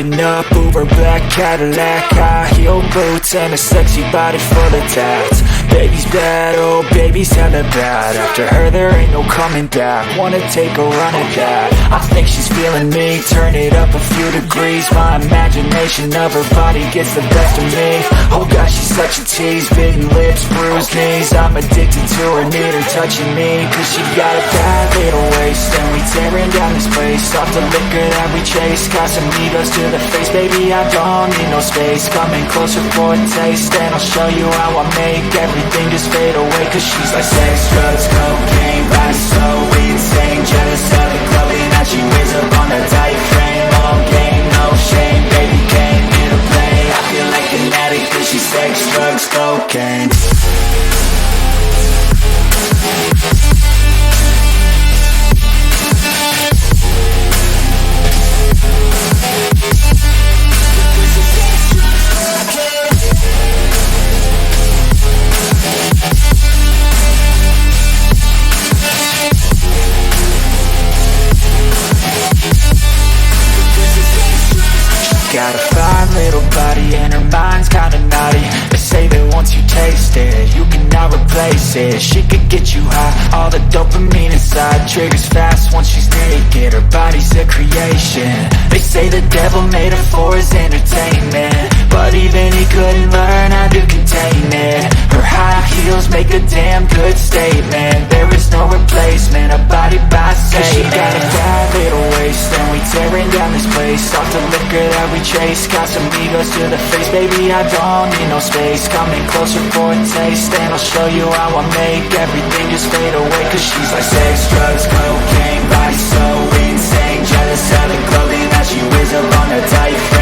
Riding up Uber black Cadillac, high heel boots and a sexy body full of tats. Baby's bad, oh baby's hella bad. After her there ain't no coming back. Wanna take a run at that. I think she's feeling me, turn it up a few degrees. My imagination of her body gets the best of me. Oh gosh, she's such a tease, bitten lips, bruised knees. I'm addicted to her, need her touching me. Cause she got a bad little waist, and we tearing down this place. Off the liquor that we chase, got some egos to the face. Baby, I don't need no space, coming closer for a taste. And I'll show you how I make everything just fade away. Cause she's like sex, drugs, cocaine, body so insane. Jealous of the clothing that she wears up on a tight frame. All game, no shame, baby came here to play. I feel like an addict cause she's sex, drugs, cocaine. Got a fine little body and her mind's kinda naughty. They say that once you taste it, you cannot replace it. She could get you high, all the dopamine inside triggers fast once she's naked. Her body's a creation. They say the devil made her for his entertainment, but even he couldn't learn how to contain it. Her high heels make a damn good statement. There is no replacement, a body by Satan. She got a bad little waist, and we tearing down this place. Off the liquor that we chase, got some egos to the face. Baby, I don't need no space, coming closer for a taste. And I'll show you how I make everything just fade away. Cause she's like sex, drugs, cocaine, body so insane. Jealous of the clothing that she wears up on her tight frame.